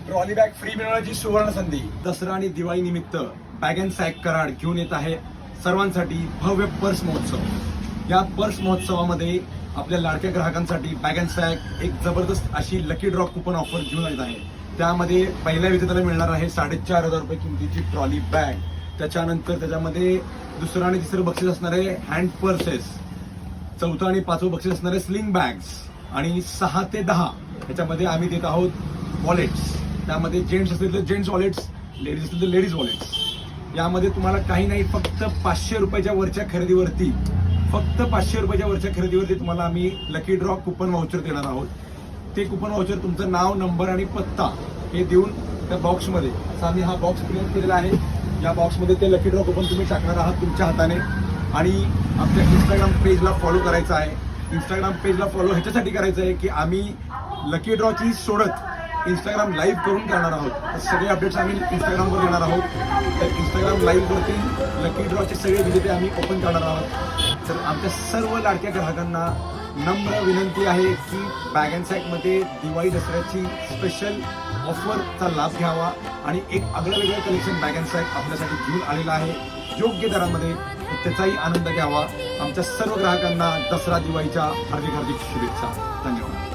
Trolley bag free मिळवण्याची सुवर्ण संधी. दसरा आणि दिवाळी निमित्त बॅग अँड सॅक कराड घेऊन येत आहे सर्वांसाठी भव्य पर्स महोत्सव. या पर्स महोत्सवामध्ये आपल्या लाडक्या ग्राहकांसाठी बॅग अँड सॅक एक जबरदस्त अशी लकी ड्रॉ कुपन ऑफर घेऊन येत आहे. त्यामध्ये पहिल्या विजेत्याला मिळणार आहे 4,500 रुपये किमतीची ट्रॉली बॅग. त्याच्यानंतर त्याच्यामध्ये दुसरं आणि तिसरं बक्षीस असणारे हँड पर्सेस, चौथं आणि पाचवं बक्षीस असणारे स्लिंग बॅग्स आणि 6 ते 10 याच्यामध्ये आम्ही देत आहोत वॉलेट्स. त्यामध्ये जेंट्स असतील तर जेंट्स वॉलेट्स, लेडीज असतील तर लेडीज वॉलेट्स. यामध्ये तुम्हाला काही नाही, फक्त 500 रुपयाच्या वरच्या खरेदीवरती तुम्हाला आम्ही लकी ड्रॉ कुपन वाउचर देणार आहोत. ते कुपन वाउचर तुमचं नाव, नंबर आणि पत्ता हे देऊन त्या बॉक्समध्ये, असा आम्ही हा बॉक्स क्रिएट केलेला आहे. या बॉक्समध्ये ते लकी ड्रॉ कुपन तुम्ही टाकणार आहात तुमच्या हाताने. आणि आपल्या इंस्टाग्राम पेजला फॉलो करायचं आहे. इंस्टाग्राम पेजला फॉलो ह्याच्यासाठी करायचं आहे की आम्ही लकी ड्रॉची सोडत इंस्टाग्राम लाईव्ह करून करणार आहोत. तर सगळे अपडेट्स आम्ही इंस्टाग्रामवर देणार आहोत. तर इंस्टाग्राम लाईव्हवरती लकी ड्रॉचे सगळे विजेते आम्ही ओपन करणार आहोत. तर आमच्या सर्व लाडक्या ग्राहकांना नम्र विनंती आहे की बॅग अँड सॅकमध्ये दिवाळी दसऱ्याची स्पेशल ऑफरचा लाभ घ्यावा आणि एक आगळं वेगळं कलेक्शन बॅग अँड सॅक आपल्यासाठी घेऊन आलेलं आहे योग्य दरामध्ये. त्याचाही आनंद घ्यावा. आमच्या सर्व ग्राहकांना दसरा दिवाळीच्या हार्दिक हार्दिक शुभेच्छा. धन्यवाद.